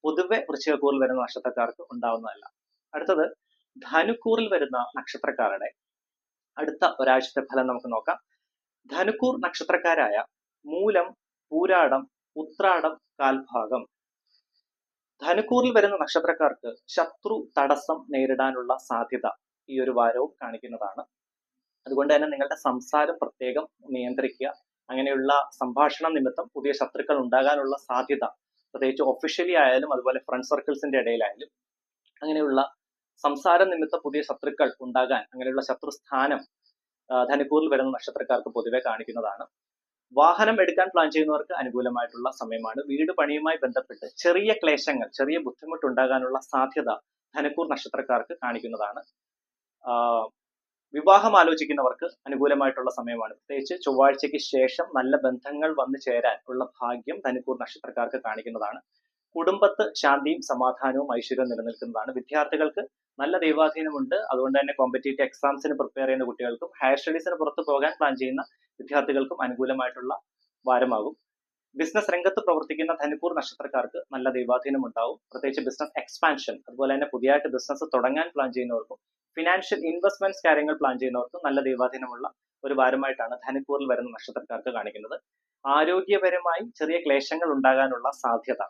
പൊതുവെ വൃശ്ചികക്കൂറിൽ വരുന്ന നക്ഷത്രക്കാർക്ക് ഉണ്ടാവുന്നതല്ല. അടുത്തത് ധനുക്കൂറിൽ വരുന്ന നക്ഷത്രക്കാരുടെ അടുത്ത ഒരാഴ്ചത്തെ ഫലം നമുക്ക് നോക്കാം. ധനുക്കൂർ നക്ഷത്രക്കാരായ മൂലം, പൂരാടം, ഉത്രാടം, കാൽഭാഗം. ധനുക്കൂറിൽ വരുന്ന നക്ഷത്രക്കാർക്ക് ശത്രു തടസ്സം നേരിടാനുള്ള സാധ്യത ഈ ഒരു വാരവും കാണിക്കുന്നതാണ്. അതുകൊണ്ട് തന്നെ നിങ്ങളുടെ സംസാരം പ്രത്യേകം നിയന്ത്രിക്കുക. അങ്ങനെയുള്ള സംഭാഷണ നിമിത്തം പുതിയ ശത്രുക്കൾ ഉണ്ടാകാനുള്ള സാധ്യത, പ്രത്യേകിച്ച് ഒഫീഷ്യലി ആയാലും അതുപോലെ ഫ്രണ്ട് സർക്കിൾസിന്റെ ഇടയിലായാലും അങ്ങനെയുള്ള സംസാര നിമിത്തം പുതിയ ശത്രുക്കൾ ഉണ്ടാകാൻ, അങ്ങനെയുള്ള ശത്രുസ്ഥാനം ധനുക്കൂറിൽ വരുന്ന നക്ഷത്രക്കാർക്ക് പൊതുവെ കാണിക്കുന്നതാണ്. വാഹനം എടുക്കാൻ പ്ലാൻ ചെയ്യുന്നവർക്ക് അനുകൂലമായിട്ടുള്ള സമയമാണ്. വീട് പണിയുമായി ബന്ധപ്പെട്ട് ചെറിയ ക്ലേശങ്ങൾ, ചെറിയ ബുദ്ധിമുട്ടുണ്ടാകാനുള്ള സാധ്യത ധനുക്കൂർ നക്ഷത്രക്കാർക്ക് കാണിക്കുന്നതാണ്. വിവാഹം ആലോചിക്കുന്നവർക്ക് അനുകൂലമായിട്ടുള്ള സമയമാണ്. പ്രത്യേകിച്ച് ചൊവ്വാഴ്ചയ്ക്ക് ശേഷം നല്ല ബന്ധങ്ങൾ വന്നു ചേരാൻ ഉള്ള ഭാഗ്യം ധനുക്കൂർ നക്ഷത്രക്കാർക്ക് കാണിക്കുന്നതാണ്. കുടുംബത്ത് ശാന്തിയും സമാധാനവും ഐശ്വര്യവും നിലനിൽക്കുന്നതാണ്. വിദ്യാർത്ഥികൾക്ക് നല്ല ദൈവാധീനമുണ്ട്. അതുകൊണ്ട് തന്നെ കോമ്പറ്റേറ്റീവ് എക്സാംസിന് പ്രിപ്പയർ ചെയ്യുന്ന കുട്ടികൾക്കും ഹയർ സ്റ്റഡീസിന് പുറത്ത് പോകാൻ പ്ലാൻ ചെയ്യുന്ന വിദ്യാർത്ഥികൾക്കും അനുകൂലമായിട്ടുള്ള വാരമാകും. ബിസിനസ് രംഗത്ത് പ്രവർത്തിക്കുന്ന ധനുക്കൂർ നക്ഷത്രക്കാർക്ക് നല്ല ദൈവാധീനം ഉണ്ടാവും. പ്രത്യേകിച്ച് ബിസിനസ് എക്സ്പാൻഷൻ, അതുപോലെ തന്നെ പുതിയതായിട്ട് ബിസിനസ് തുടങ്ങാൻ പ്ലാൻ ചെയ്യുന്നവർക്കും ഫിനാൻഷ്യൽ ഇൻവെസ്റ്റ്മെന്റ്സ് കാര്യങ്ങൾ പ്ലാൻ ചെയ്യുന്നവർക്കും നല്ല ദൈവാധീനമുള്ള ഒരു വാരമായിട്ടാണ് ധനുക്കൂറിൽ വരുന്ന നക്ഷത്രക്കാർക്ക് കാണിക്കുന്നത്. ആരോഗ്യപരമായി ചെറിയ ക്ലേശങ്ങൾ ഉണ്ടാകാനുള്ള സാധ്യത,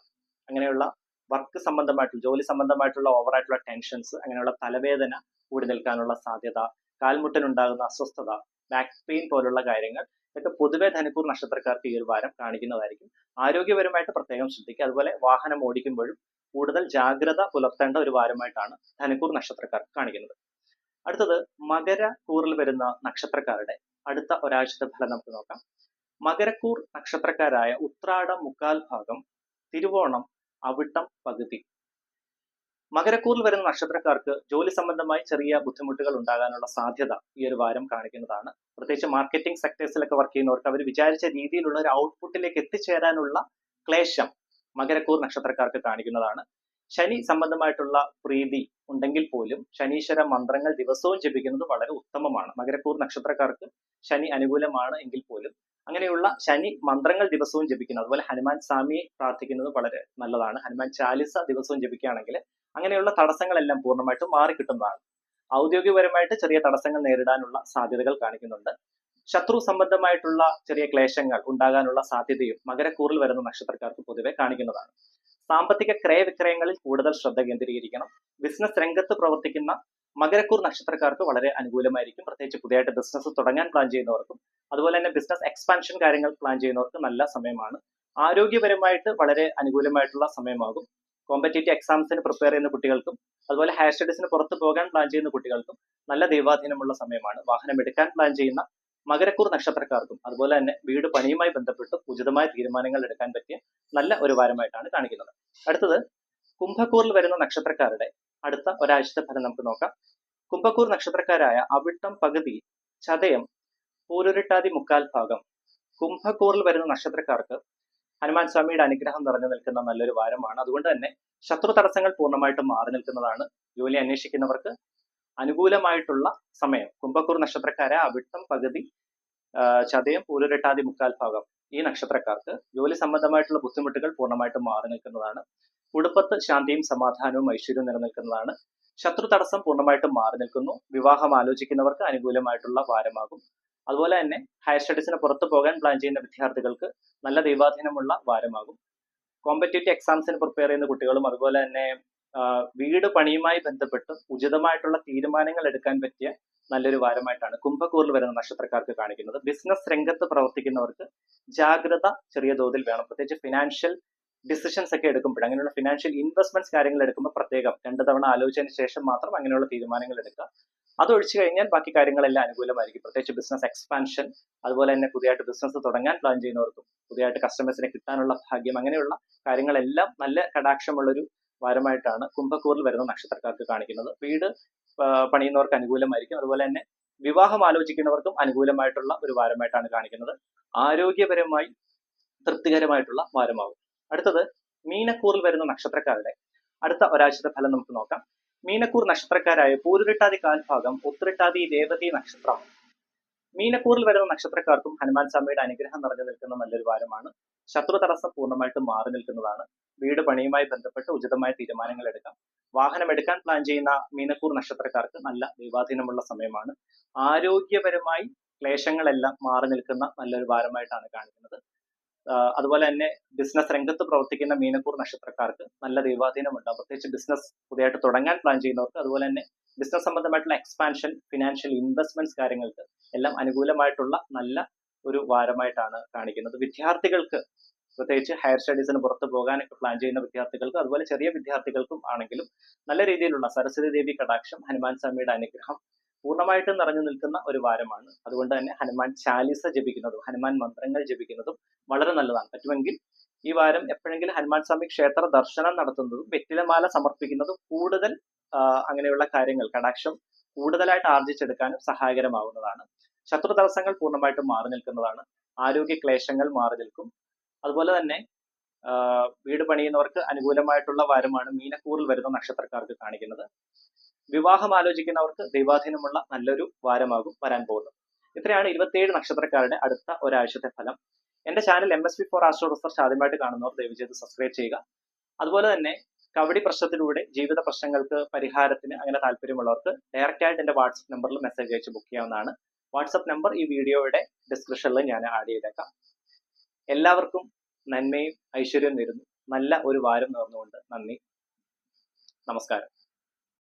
അങ്ങനെയുള്ള വർക്ക് സംബന്ധമായിട്ടുള്ള, ജോലി സംബന്ധമായിട്ടുള്ള ഓവറായിട്ടുള്ള ടെൻഷൻസ്, അങ്ങനെയുള്ള തലവേദന കൂടി നിൽക്കാനുള്ള സാധ്യത, കാൽമുട്ടിനുണ്ടാകുന്ന അസ്വസ്ഥത, ബാക്ക് പെയിൻ പോലുള്ള കാര്യങ്ങൾ ഇതൊക്കെ പൊതുവെ ധനുക്കൂർ നക്ഷത്രക്കാർക്ക് ഈ ഒരു വാരം കാണിക്കുന്നതായിരിക്കും. ആരോഗ്യപരമായിട്ട് പ്രത്യേകം ശ്രദ്ധിക്കുക. അതുപോലെ വാഹനം ഓടിക്കുമ്പോഴും കൂടുതൽ ജാഗ്രത പുലർത്തേണ്ട ഒരു വാരമായിട്ടാണ് ധനുക്കൂർ നക്ഷത്രക്കാർക്ക് കാണിക്കുന്നത്. അടുത്തത് മകരക്കൂറിൽ വരുന്ന നക്ഷത്രക്കാരുടെ അടുത്ത ഒരാഴ്ചത്തെ ഫലം നമുക്ക് നോക്കാം. മകരക്കൂർ നക്ഷത്രക്കാരായ ഉത്രാടം മുക്കാൽ ഭാഗം, തിരുവോണം, അവിട്ടം പകുതി. മകരക്കൂറിൽ വരുന്ന നക്ഷത്രക്കാർക്ക് ജോലി സംബന്ധമായി ചെറിയ ബുദ്ധിമുട്ടുകൾ ഉണ്ടാകാനുള്ള സാധ്യത ഈ ഒരു വാരം കാണിക്കുന്നതാണ്. പ്രത്യേകിച്ച് മാർക്കറ്റിംഗ് സെക്ടേഴ്സിലൊക്കെ വർക്ക് ചെയ്യുന്നവർക്ക് അവർ വിചാരിച്ച രീതിയിലുള്ള ഒരു ഔട്ട്പുട്ടിലേക്ക് എത്തിച്ചേരാനുള്ള ക്ലേശം മകരക്കൂർ നക്ഷത്രക്കാർക്ക് കാണിക്കുന്നതാണ്. ശനി സംബന്ധമായിട്ടുള്ള പ്രീതി ഉണ്ടെങ്കിൽ പോലും ശനീശ്വര മന്ത്രങ്ങൾ ദിവസവും ജപിക്കുന്നത് വളരെ ഉത്തമമാണ്. മകരക്കൂർ നക്ഷത്രക്കാർക്ക് ശനി അനുകൂലമാണ് എങ്കിൽ പോലും അങ്ങനെയുള്ള ശനി മന്ത്രങ്ങൾ ദിവസവും ജപിക്കുന്നത്, അതുപോലെ ഹനുമാൻ സ്വാമിയെ പ്രാർത്ഥിക്കുന്നത് വളരെ നല്ലതാണ്. ഹനുമാൻ ചാലിസ ദിവസവും ജപിക്കുകയാണെങ്കിൽ അങ്ങനെയുള്ള തടസ്സങ്ങളെല്ലാം പൂർണ്ണമായിട്ടും മാറിക്കിട്ടുന്നതാണ്. ഔദ്യോഗികപരമായിട്ട് ചെറിയ തടസ്സങ്ങൾ നേരിടാനുള്ള സാധ്യതകൾ കാണിക്കുന്നുണ്ട്. ശത്രു സംബന്ധമായിട്ടുള്ള ചെറിയ ക്ലേശങ്ങൾ ഉണ്ടാകാനുള്ള സാധ്യതയും മകരക്കൂറിൽ വരുന്ന നക്ഷത്രക്കാർക്ക് പൊതുവെ കാണിക്കുന്നതാണ്. സാമ്പത്തിക ക്രയവിക്രയങ്ങളിൽ കൂടുതൽ ശ്രദ്ധ കേന്ദ്രീകരിക്കണം. ബിസിനസ് രംഗത്ത് പ്രവർത്തിക്കുന്ന മകരക്കൂർ നക്ഷത്രക്കാർക്ക് വളരെ അനുകൂലമായിരിക്കും. പ്രത്യേകിച്ച് പുതിയതായിട്ട് ബിസിനസ് തുടങ്ങാൻ പ്ലാൻ ചെയ്യുന്നവർക്കും അതുപോലെ തന്നെ ബിസിനസ് എക്സ്പാൻഷൻ കാര്യങ്ങൾ പ്ലാൻ ചെയ്യുന്നവർക്ക് നല്ല സമയമാണ്. ആരോഗ്യപരമായിട്ട് വളരെ അനുകൂലമായിട്ടുള്ള സമയമാകും. കോമ്പറ്റേറ്റീവ് എക്സാംസിന് പ്രിപ്പയർ ചെയ്യുന്ന കുട്ടികൾക്കും അതുപോലെ ഹയർ സ്റ്റഡീസിന് പുറത്ത് പോകാൻ പ്ലാൻ ചെയ്യുന്ന കുട്ടികൾക്കും നല്ല ദൈവാധീനമുള്ള സമയമാണ്. വാഹനം എടുക്കാൻ പ്ലാൻ ചെയ്യുന്ന മകരക്കൂർ നക്ഷത്രക്കാർക്കും അതുപോലെ തന്നെ വീട് പണിയുമായി ബന്ധപ്പെട്ട് ഉചിതമായ തീരുമാനങ്ങൾ എടുക്കാൻ പറ്റിയ നല്ല ഒരു വാരമായിട്ടാണ് കാണിക്കുന്നത്. അടുത്തത് കുംഭക്കൂറിൽ വരുന്ന നക്ഷത്രക്കാരുടെ അടുത്ത ഒരാഴ്ചത്തെ ഫലം നമുക്ക് നോക്കാം. കുംഭക്കൂർ നക്ഷത്രക്കാരായ അവിട്ടം പകുതി, ചതയം, പൂരുരുട്ടാതി മുക്കാൽ ഭാഗം. കുംഭക്കൂറിൽ വരുന്ന നക്ഷത്രക്കാർക്ക് ഹനുമാൻ സ്വാമിയുടെ അനുഗ്രഹം നിറഞ്ഞു നിൽക്കുന്ന നല്ലൊരു വാരമാണ്. അതുകൊണ്ട് തന്നെ ശത്രു തടസ്സങ്ങൾ പൂർണ്ണമായിട്ടും മാറി നിൽക്കുന്നതാണ്. ജോലി അന്വേഷിക്കുന്നവർക്ക് അനുകൂലമായിട്ടുള്ള സമയം. കുംഭക്കൂർ നക്ഷത്രക്കാരെ അവിട്ടം പകുതി, ചതയം, പൂരുരുട്ടാതി മുക്കാൽ ഭാഗം ഈ നക്ഷത്രക്കാർക്ക് ജോലി സംബന്ധമായിട്ടുള്ള ബുദ്ധിമുട്ടുകൾ പൂർണ്ണമായിട്ടും മാറി നിൽക്കുന്നതാണ്. കുടുംബത്ത് ശാന്തിയും സമാധാനവും ഐശ്വര്യവും നിലനിൽക്കുന്നതാണ്. ശത്രു തടസ്സം പൂർണ്ണമായിട്ടും മാറി നിൽക്കുന്നു. വിവാഹം ആലോചിക്കുന്നവർക്ക് അനുകൂലമായിട്ടുള്ള വാരമാകും. അതുപോലെ തന്നെ ഹയർ സ്റ്റഡീസിന് പുറത്ത് പോകാൻ പ്ലാൻ ചെയ്യുന്ന വിദ്യാർത്ഥികൾക്ക് നല്ല ദൈവാധീനമുള്ള വാരമാകും. കോമ്പറ്റേറ്റീവ് എക്സാംസിന് പ്രിപ്പയർ ചെയ്യുന്ന കുട്ടികളും അതുപോലെ തന്നെ വീട് പണിയുമായി ബന്ധപ്പെട്ട് ഉചിതമായിട്ടുള്ള തീരുമാനങ്ങൾ എടുക്കാൻ പറ്റിയ നല്ലൊരു വാരമായിട്ടാണ് കുംഭക്കൂറിൽ വരുന്ന നക്ഷത്രക്കാർക്ക് കാണിക്കുന്നത്. ബിസിനസ് രംഗത്ത് പ്രവർത്തിക്കുന്നവർക്ക് ജാഗ്രത ചെറിയ തോതിൽ വേണം. പ്രത്യേകിച്ച് ഫിനാൻഷ്യൽ ഡിസിഷൻസ് ഒക്കെ എടുക്കുമ്പോൾ, അങ്ങനെയുള്ള ഫിനാൻഷ്യൽ ഇൻവെസ്റ്റ്മെന്റ്സ് കാര്യങ്ങൾ എടുക്കുമ്പോൾ പ്രത്യേകം 2 തവണ ആലോചിച്ചതിന് ശേഷം മാത്രം അങ്ങനെയുള്ള തീരുമാനങ്ങൾ എടുക്കുക. അതൊഴിച്ചു കഴിഞ്ഞാൽ ബാക്കി കാര്യങ്ങളെല്ലാം അനുകൂലമായിരിക്കും. പ്രത്യേകിച്ച് ബിസിനസ് എക്സ്പാൻഷൻ, അതുപോലെ തന്നെ പുതിയതായിട്ട് ബിസിനസ് തുടങ്ങാൻ പ്ലാൻ ചെയ്യുന്നവർക്കും പുതിയതായിട്ട് കസ്റ്റമേഴ്സിനെ കിട്ടാനുള്ള ഭാഗ്യം, അങ്ങനെയുള്ള കാര്യങ്ങളെല്ലാം നല്ല കടാക്ഷമുള്ളൊരു വാരമായിട്ടാണ് കുംഭക്കൂറിൽ വരുന്ന നക്ഷത്രക്കാർക്ക് കാണിക്കുന്നത്. വീട് പണിയുന്നവർക്ക് അനുകൂലമായിരിക്കും. അതുപോലെ തന്നെ വിവാഹം ആലോചിക്കുന്നവർക്കും അനുകൂലമായിട്ടുള്ള ഒരു വാരമായിട്ടാണ് കാണിക്കുന്നത്. ആരോഗ്യപരമായി തൃപ്തികരമായിട്ടുള്ള വാരമാകും. അടുത്തത് മീനക്കൂറിൽ വരുന്ന നക്ഷത്രക്കാരുടെ അടുത്ത ഒരാഴ്ചത്തെ ഫലം നമുക്ക് നോക്കാം. മീനക്കൂർ നക്ഷത്രക്കാരായ പൂരുരുട്ടാതി കാൽഭാഗം, ഉത്തരട്ടാതി, രേവതി നക്ഷത്രം. മീനക്കൂറിൽ വരുന്ന നക്ഷത്രക്കാർക്കും ഹനുമാൻ സ്വാമിയുടെ അനുഗ്രഹം നിറഞ്ഞു നിൽക്കുന്ന നല്ലൊരു വാരമാണ്. ശത്രു തടസ്സം പൂർണ്ണമായിട്ടും മാറി നിൽക്കുന്നതാണ്. വീട് പണിയുമായി ബന്ധപ്പെട്ട് ഉചിതമായ തീരുമാനങ്ങൾ എടുക്കാം. വാഹനം എടുക്കാൻ പ്ലാൻ ചെയ്യുന്ന മീനക്കൂർ നക്ഷത്രക്കാർക്ക് നല്ല ദൈവാധീനമുള്ള സമയമാണ്. ആരോഗ്യപരമായി ക്ലേശങ്ങളെല്ലാം മാറി നിൽക്കുന്ന നല്ലൊരു വാരമായിട്ടാണ് കാണിക്കുന്നത്. അതുപോലെ തന്നെ ബിസിനസ് രംഗത്ത് പ്രവർത്തിക്കുന്ന മീനക്കൂർ നക്ഷത്രക്കാർക്ക് നല്ല ദൈവാധീനമുണ്ടാകും. പ്രത്യേകിച്ച് ബിസിനസ് പുതിയതായിട്ട് തുടങ്ങാൻ പ്ലാൻ ചെയ്യുന്നവർക്ക്, അതുപോലെ തന്നെ ബിസിനസ് സംബന്ധമായിട്ടുള്ള എക്സ്പാൻഷൻ, ഫിനാൻഷ്യൽ ഇൻവെസ്റ്റ്മെന്റ്സ് കാര്യങ്ങൾക്ക് എല്ലാം അനുകൂലമായിട്ടുള്ള നല്ല ഒരു വാരമായിട്ടാണ് കാണിക്കുന്നത്. വിദ്യാർത്ഥികൾക്ക് പ്രത്യേകിച്ച് ഹയർ സ്റ്റഡീസിന് പുറത്ത് പോകാനൊക്കെ പ്ലാൻ ചെയ്യുന്ന വിദ്യാർത്ഥികൾക്ക്, അതുപോലെ ചെറിയ വിദ്യാർത്ഥികൾക്കും ആണെങ്കിലും നല്ല രീതിയിലുള്ള സരസ്വതി ദേവി കടാക്ഷം, ഹനുമാൻ സ്വാമിയുടെ അനുഗ്രഹം പൂർണ്ണമായിട്ടും നിറഞ്ഞു നിൽക്കുന്ന ഒരു വാരമാണ്. അതുകൊണ്ട് തന്നെ ഹനുമാൻ ചാലിസ ജപിക്കുന്നതും ഹനുമാൻ മന്ത്രങ്ങൾ ജപിക്കുന്നതും വളരെ നല്ലതാണ്. പറ്റുമെങ്കിൽ ഈ വാരം എപ്പോഴെങ്കിലും ഹനുമാൻ സ്വാമി ക്ഷേത്ര ദർശനം നടത്തുന്നതും വെറ്റിലമാല സമർപ്പിക്കുന്നതും കൂടുതൽ അങ്ങനെയുള്ള കാര്യങ്ങൾ കടാക്ഷം കൂടുതലായിട്ട് ആർജിച്ചെടുക്കാനും സഹായകരമാവുന്നതാണ്. ശത്രു തടസ്സങ്ങൾ പൂർണ്ണമായിട്ടും മാറി നിൽക്കുന്നതാണ്. ആരോഗ്യ ക്ലേശങ്ങൾ മാറി നിൽക്കും. അതുപോലെ തന്നെ വീട് പണിയുന്നവർക്ക് അനുകൂലമായിട്ടുള്ള വാരമാണ് മീനക്കൂറിൽ വരുന്ന നക്ഷത്രക്കാർക്ക് കാണിക്കുന്നത്. വിവാഹം ആലോചിക്കുന്നവർക്ക് ദൈവാധീനമുള്ള നല്ലൊരു വാരമാകും വരാൻ പോകുന്നത്. ഇത്രയാണ് 27 നക്ഷത്രക്കാരുടെ അടുത്ത ഒരാഴ്ചത്തെ ഫലം. എന്റെ ചാനൽ MSV4 ആസ്ട്രോ റിസർച്ച് ആദ്യമായിട്ട് കാണുന്നവർ ദയവ് ചെയ്ത് സബ്സ്ക്രൈബ് ചെയ്യുക. അതുപോലെ തന്നെ കവടി പ്രശ്നത്തിലൂടെ ജീവിത പ്രശ്നങ്ങൾക്ക് പരിഹാരത്തിന് അങ്ങനെ താല്പര്യമുള്ളവർക്ക് ഡയറക്റ്റ് ആയിട്ട് എന്റെ വാട്സ്ആപ്പ് നമ്പറിൽ മെസ്സേജ് അയച്ച് ബുക്ക് ചെയ്യാവുന്നതാണ്. വാട്സ്ആപ്പ് നമ്പർ ഈ വീഡിയോയുടെ ഡിസ്ക്രിപ്ഷനിൽ ഞാൻ ആഡ് ചെയ്തേക്കാം. എല്ലാവർക്കും നന്മയും ഐശ്വര്യവും നേരുന്നു. നല്ല ഒരു വാരം നേർന്നുകൊണ്ട് നന്ദി, നമസ്കാരം.